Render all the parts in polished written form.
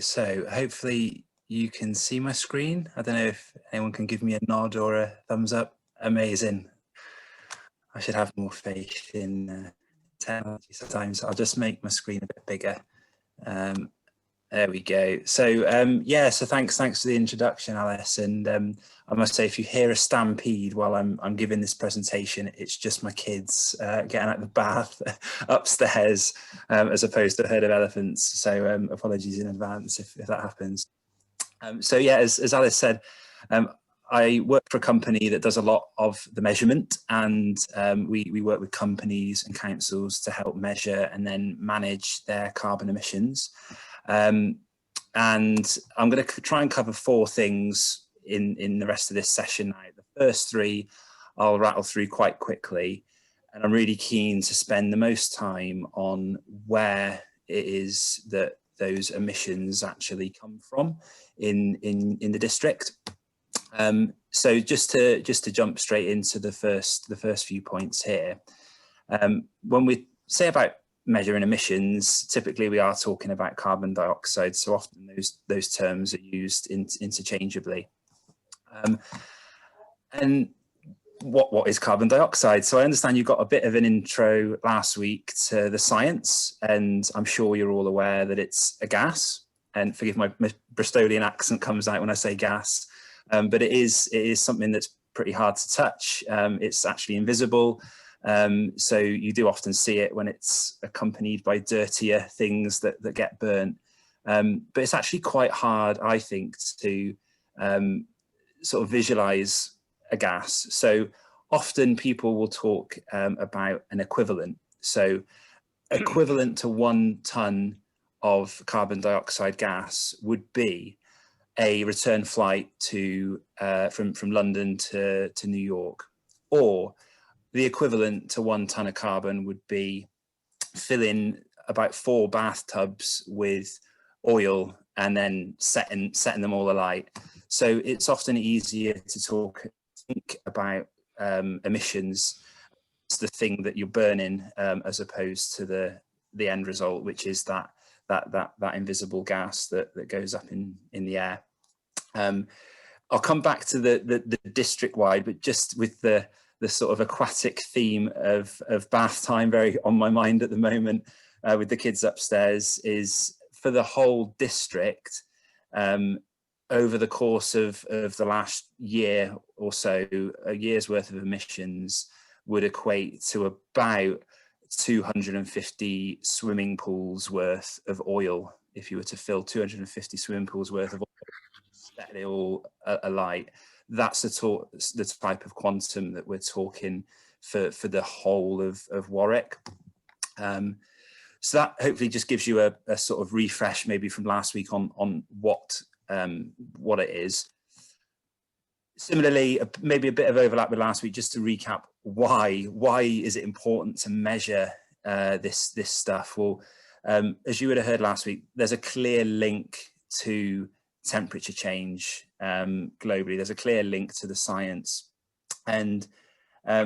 So hopefully you can see my screen. I don't know if anyone can give me a nod or a thumbs up. Amazing. I should have more faith in technology sometimes. I'll just make my screen a bit bigger. There we go. So yeah, so thanks for the introduction, Alice. And I must say, if you hear a stampede while I'm giving this presentation, it's just my kids getting out of the bath upstairs, as opposed to a herd of elephants. So apologies in advance if that happens. So yeah, as Alice said, I work for a company that does a lot of the measurement, and we work with companies and councils to help measure and then manage their carbon emissions. And I'm going to try and cover four things in the rest of this session now. The first three I'll rattle through quite quickly, and I'm really keen to spend the most time on where it is that those emissions actually come from in the district. So just to jump straight into the first few points here, when we say about measuring emissions, typically we are talking about carbon dioxide. So often those terms are used interchangeably. And what is carbon dioxide? So I understand you got a bit of an intro last week to the science, and I'm sure you're all aware that it's a gas. And forgive my Bristolian accent comes out when I say gas, but it is something that's pretty hard to touch. It's actually invisible. So you do often see it when it's accompanied by dirtier things that get burnt. But it's actually quite hard, I think, to sort of visualize a gas. So often people will talk about an equivalent. So equivalent to 1 ton of carbon dioxide gas would be a return flight to from London to New York, or the equivalent to 1 ton of carbon would be filling about 4 bathtubs with oil and then setting them all alight. So it's often easier to think about emissions as the thing that you're burning, as opposed to the end result, which is that invisible gas that goes up in the air. I'll come back to the district-wide, but just with the sort of aquatic theme of bath time very on my mind at the moment, with the kids upstairs, is for the whole district, over the course of the last year or so, a year's worth of emissions would equate to about 250 swimming pools worth of oil. If you were to fill 250 swimming pools worth of oil, set it all alight, that's the type of quantum that we're talking for the whole of Warwick. So that hopefully just gives you a sort of refresh maybe from last week on what it is. Similarly, maybe a bit of overlap with last week, just to recap why is it important to measure this stuff? Well, as you would have heard last week, there's a clear link to temperature change globally. There's a clear link to the science, and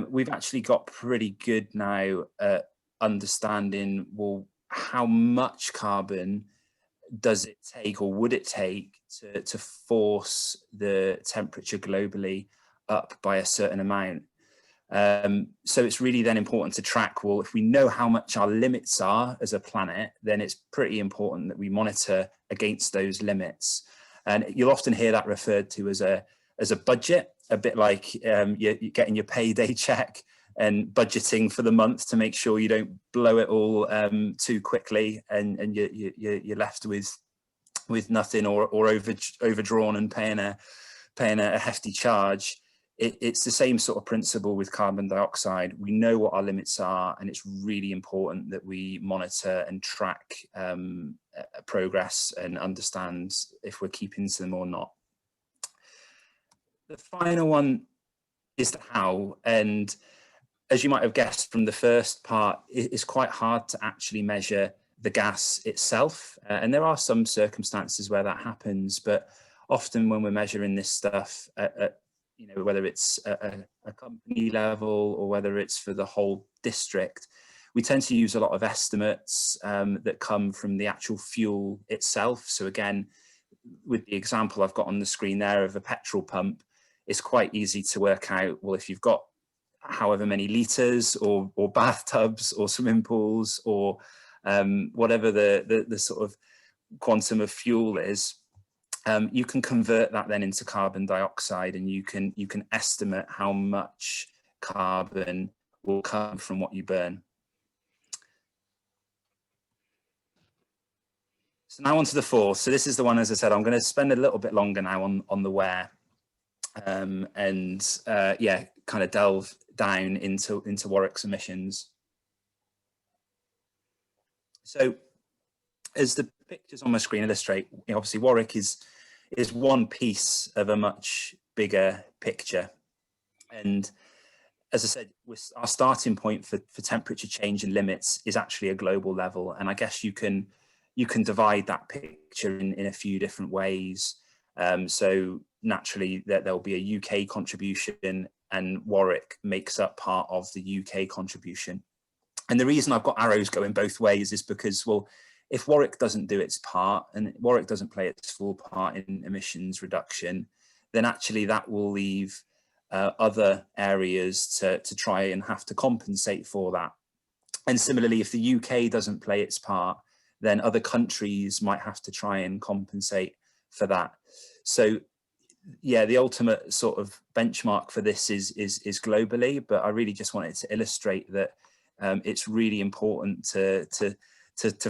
we've actually got pretty good now at understanding, well, how much carbon does it take, or would it take, to force the temperature globally up by a certain amount. So it's really then important to track, well, if we know how much our limits are as a planet, then it's pretty important that we monitor against those limits. And you'll often hear that referred to as a budget, a bit like you're getting your payday check and budgeting for the month to make sure you don't blow it all too quickly, and you're left with nothing, or overdrawn and paying a hefty charge. It's the same sort of principle with carbon dioxide. We know what our limits are, and it's really important that we monitor and track progress and understand if we're keeping to them or not. The final one is the how, and as you might have guessed from the first part, it's quite hard to actually measure the gas itself. And there are some circumstances where that happens, but often when we're measuring this stuff, whether it's a company level or whether it's for the whole district, we tend to use a lot of estimates that come from the actual fuel itself. So again, with the example I've got on the screen there of a petrol pump, it's quite easy to work out, well, if you've got however many litres or bathtubs or swimming pools or whatever the sort of quantum of fuel is, you can convert that then into carbon dioxide, and you can estimate how much carbon will come from what you burn. So now on to the fourth. So this is the one, as I said, I'm going to spend a little bit longer now on the where, yeah, kind of delve down into Warwick's emissions. So as the pictures on my screen illustrate, obviously Warwick is one piece of a much bigger picture. And as I said, our starting point for temperature change and limits is actually a global level. And I guess you can divide that picture in a few different ways. So naturally there'll be a UK contribution, and Warwick makes up part of the UK contribution. And the reason I've got arrows going both ways is because, well, if Warwick doesn't do its part and Warwick doesn't play its full part in emissions reduction, then actually that will leave other areas to try and have to compensate for that. And similarly, if the UK doesn't play its part, then other countries might have to try and compensate for that. So yeah, the ultimate sort of benchmark for this is globally, but I really just wanted to illustrate that it's really important to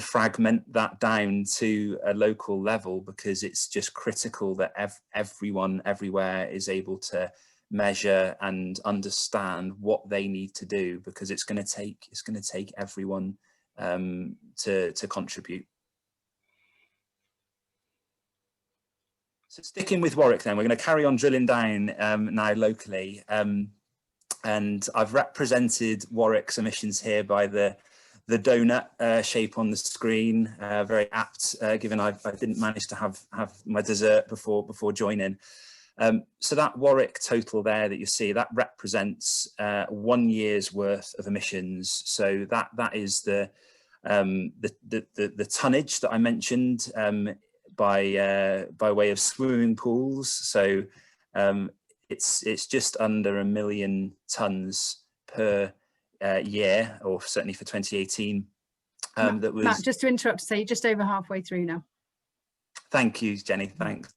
fragment that down to a local level, because it's just critical that everyone everywhere is able to measure and understand what they need to do, because it's going to take everyone to contribute. So sticking with Warwick then, we're going to carry on drilling down now locally, and I've represented Warwick's emissions here by the donut shape on the screen, very apt, given I didn't manage to have my dessert before joining. So that Warwick total there that you see, that represents 1 year's worth of emissions. So that is the tonnage that I mentioned by way of swimming pools. So it's just under 1 million tonnes per year, or certainly for 2018. That was Matt, just to interrupt to say, you're just over halfway through now. Thank you, Jenny. Thanks.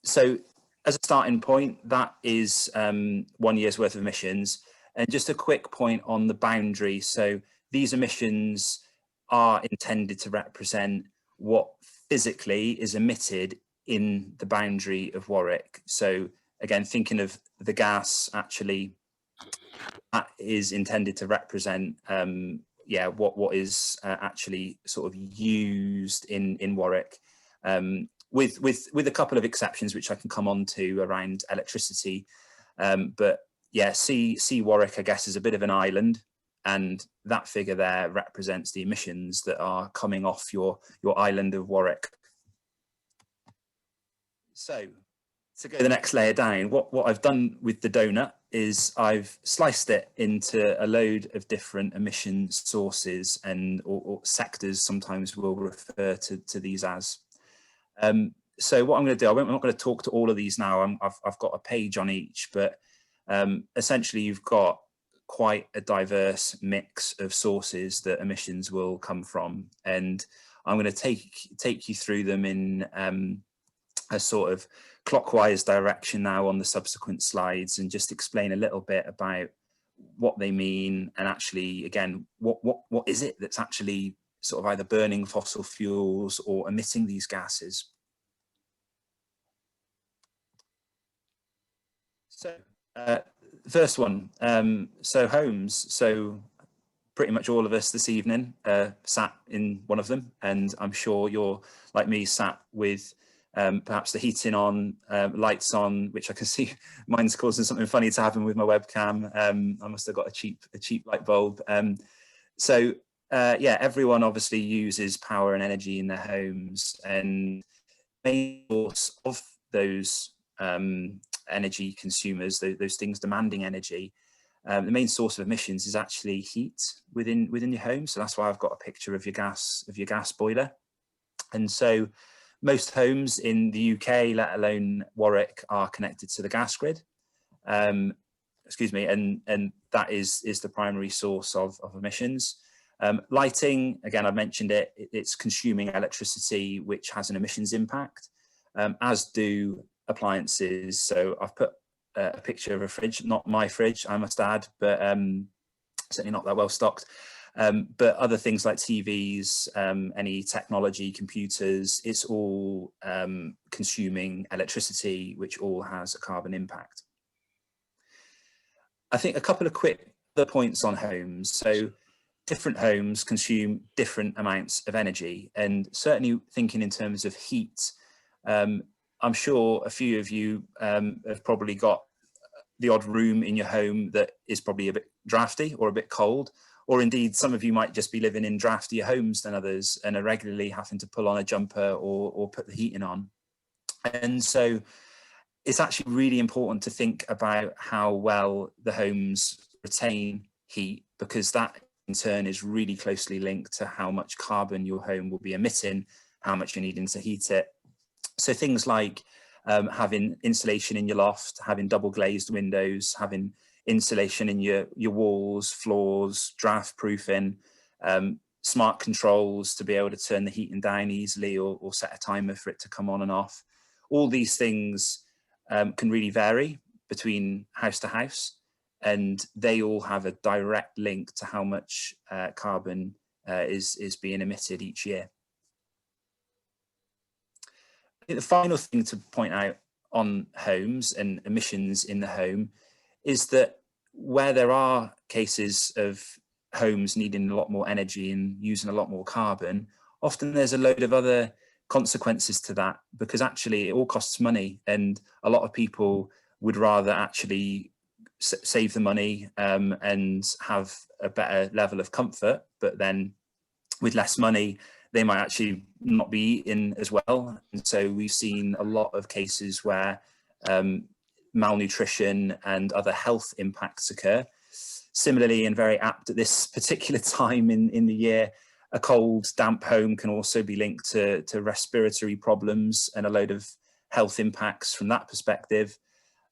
So as a starting point, that is 1 year's worth of emissions. And just a quick point on the boundary. So these emissions are intended to represent what physically is emitted in the boundary of Warwick. So again, thinking of the gas, actually, that is intended to represent yeah, what is actually sort of used in Warwick, with a couple of exceptions which I can come on to around electricity. But yeah, see Warwick, I guess, is a bit of an island, and that figure there represents the emissions that are coming off your island of Warwick. So to go the next layer down, what I've done with the donut is I've sliced it into a load of different emission sources, and or sectors sometimes we'll refer to these as. So what I'm going to do, I'm not going to talk to all of these now. I've got a page on each, but essentially you've got quite a diverse mix of sources that emissions will come from, and I'm going to take you through them in a sort of clockwise direction now on the subsequent slides, and just explain a little bit about what they mean, and actually, again, what is it that's actually sort of either burning fossil fuels or emitting these gases. So first one, so homes. So pretty much all of us this evening sat in one of them, and I'm sure you're like me, sat with perhaps the heating on, lights on, which I can see mine's causing something funny to happen with my webcam. I must have got a cheap light bulb. So yeah, everyone obviously uses power and energy in their homes, and the main source of those energy consumers, those things demanding energy, the main source of emissions is actually heat within your home. So that's why I've got a picture of your gas boiler. And so most homes in the UK, let alone Warwick, are connected to the gas grid. Excuse me, and that is the primary source of emissions. Lighting, again, I mentioned it's consuming electricity, which has an emissions impact, as do appliances. So I've put a picture of a fridge, not my fridge, I must add, but certainly not that well stocked. But other things like TVs, any technology, computers, it's all consuming electricity, which all has a carbon impact. I think a couple of quick other points on homes. So different homes consume different amounts of energy, and certainly thinking in terms of heat, I'm sure a few of you have probably got the odd room in your home that is probably a bit drafty or a bit cold, or indeed some of you might just be living in draftier homes than others and are regularly having to pull on a jumper or put the heating on. And so it's actually really important to think about how well the homes retain heat, because that in turn is really closely linked to how much carbon your home will be emitting, how much you're needing to heat it. So things like having insulation in your loft, having double glazed windows, having insulation in your walls, floors, draft proofing, smart controls to be able to turn the heating down easily or set a timer for it to come on and off. All these things can really vary between house to house, and they all have a direct link to how much carbon is being emitted each year. I think the final thing to point out on homes and emissions in the home is that where there are cases of homes needing a lot more energy and using a lot more carbon, often there's a load of other consequences to that, because actually it all costs money, and a lot of people would rather actually save the money and have a better level of comfort, but then with less money they might actually not be eating as well. And so we've seen a lot of cases where malnutrition and other health impacts occur. Similarly, and very apt at this particular time in the year, a cold, damp home can also be linked to respiratory problems and a load of health impacts from that perspective.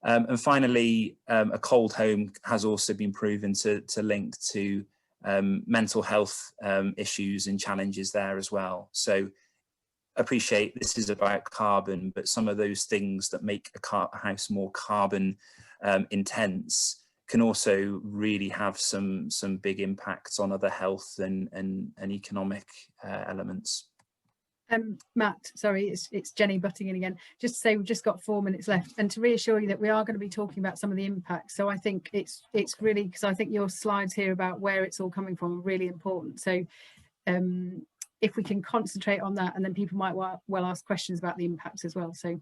And finally, a cold home has also been proven to link to mental health issues and challenges there as well. So appreciate this is about carbon, but some of those things that make a house more carbon intense can also really have some big impacts on other health and economic elements. Matt, sorry, it's Jenny butting in again. Just to say, we've just got 4 minutes left, and to reassure you that we are going to be talking about some of the impacts. So I think it's really, because I think your slides here about where it's all coming from are really important. So if we can concentrate on that, and then people might well ask questions about the impacts as well. So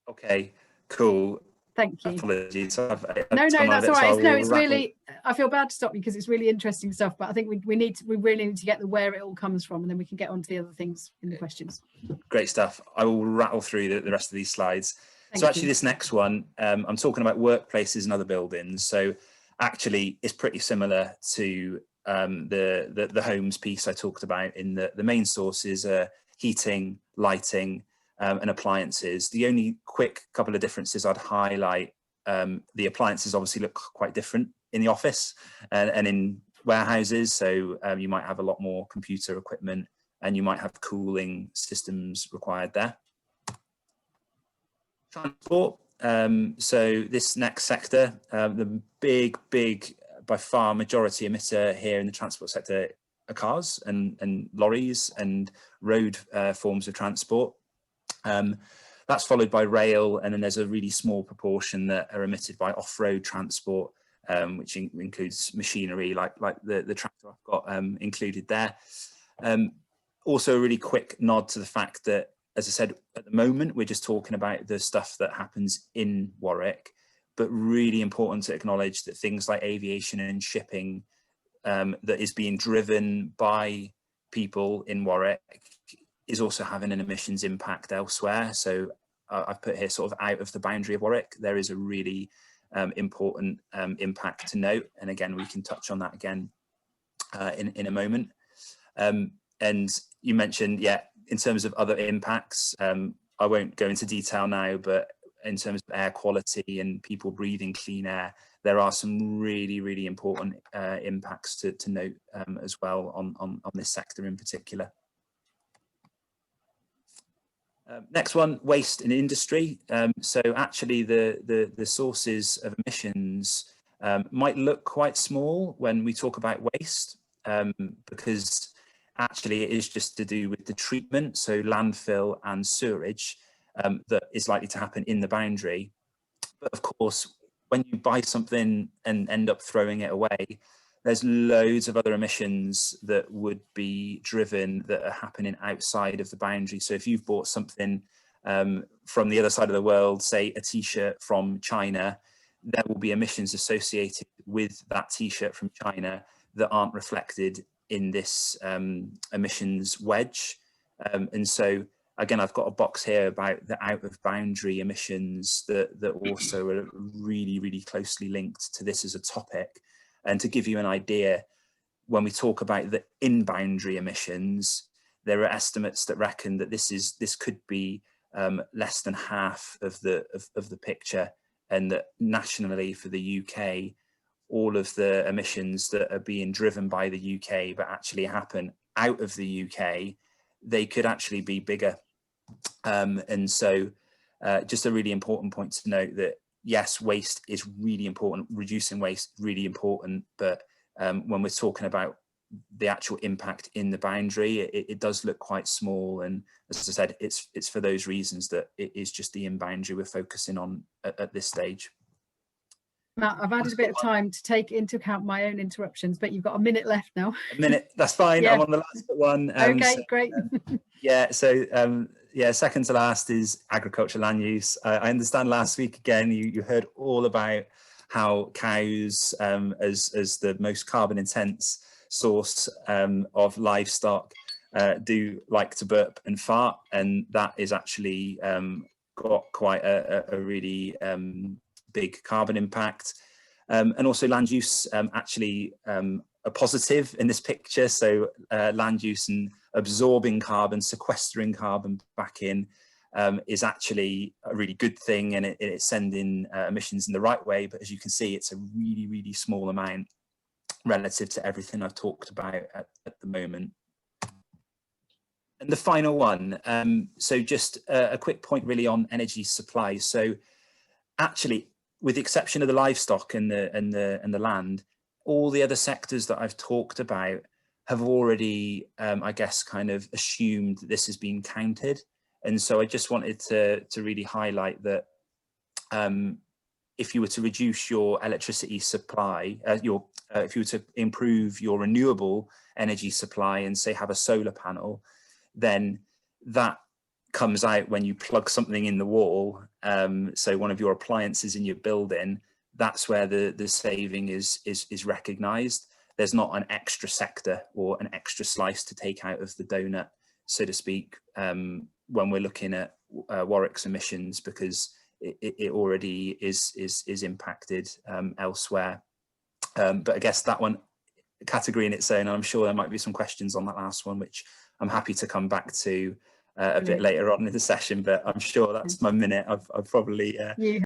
okay, cool. Thank you. Apologies. No, that's all right. No, it's really, I feel bad to stop you because it's really interesting stuff, but I think we really need to get where it all comes from, and then we can get on to the other things in the questions. Great stuff. I will rattle through the rest of these slides. Thank so actually you. This next one, I'm talking about workplaces and other buildings. So actually it's pretty similar to the homes piece I talked about, in the main sources are heating, lighting, and appliances. The only quick couple of differences I'd highlight, the appliances obviously look quite different in the office and in warehouses. So you might have a lot more computer equipment, and you might have cooling systems required there. Transport. So this next sector, the big, by far majority emitter here in the transport sector are cars and lorries and road forms of transport. That's followed by rail, and then there's a really small proportion that are emitted by off-road transport, which includes machinery like the tractor I've got included there. Also a really quick nod to the fact that, as I said, at the moment we're just talking about the stuff that happens in Warwick, but really important to acknowledge that things like aviation and shipping that is being driven by people in Warwick is also having an emissions impact elsewhere. So I've put here sort of out of the boundary of Warwick, there is a really important impact to note. And again, we can touch on that again in a moment. And you mentioned, yeah, in terms of other impacts, I won't go into detail now, but in terms of air quality and people breathing clean air, there are some really, really important impacts to note as well on this sector in particular. Next one, waste in industry. So actually the sources of emissions might look quite small when we talk about waste, because actually it is just to do with the treatment, so landfill and sewerage, that is likely to happen in the boundary. But of course, when you buy something and end up throwing it away, there's loads of other emissions that would be driven that are happening outside of the boundary. So if you've bought something from the other side of the world, say a t-shirt from China, there will be emissions associated with that t-shirt from China that aren't reflected in this emissions wedge. And so again, I've got a box here about the out of boundary emissions that also are really, really closely linked to this as a topic. And to give you an idea, when we talk about the in-boundary emissions, there are estimates that reckon that this could be less than half of the picture, and that nationally for the UK, all of the emissions that are being driven by the UK but actually happen out of the UK, they could actually be bigger. And so just a really important point to note that yes, waste is really important, reducing waste really important, but when we're talking about the actual impact in the boundary, it does look quite small. And as I said, it's for those reasons that it is just the in boundary we're focusing on at this stage. Matt, I've added a bit of time to take into account my own interruptions, but you've got a minute left now. A minute, that's fine. Yeah. I'm on the last one. Okay, so, great. Yeah, so yeah, second to last is agriculture land use. I understand last week again you heard all about how cows as the most carbon intense source of livestock do like to burp and fart, and that is actually got quite a really big carbon impact. And also land use actually a positive in this picture. So land use and absorbing carbon, sequestering carbon back in is actually a really good thing, and it's sending emissions in the right way. But as you can see, it's a really, really small amount relative to everything I've talked about at the moment. And the final one, so just a quick point really on energy supply. So actually, with the exception of the livestock and the land, all the other sectors that I've talked about have already, I guess, kind of assumed that this has been counted. And so I just wanted to really highlight that if you were to reduce your electricity supply, if you were to improve your renewable energy supply and say have a solar panel, then that comes out when you plug something in the wall. So one of your appliances in your building, that's where the saving is recognized. There's not an extra sector or an extra slice to take out of the donut, so to speak, when we're looking at Warwick's emissions, because it already is impacted elsewhere. But I guess that one category in its own, and I'm sure there might be some questions on that last one, which I'm happy to come back to a bit later on in the session, but I'm sure that's my minute. I've probably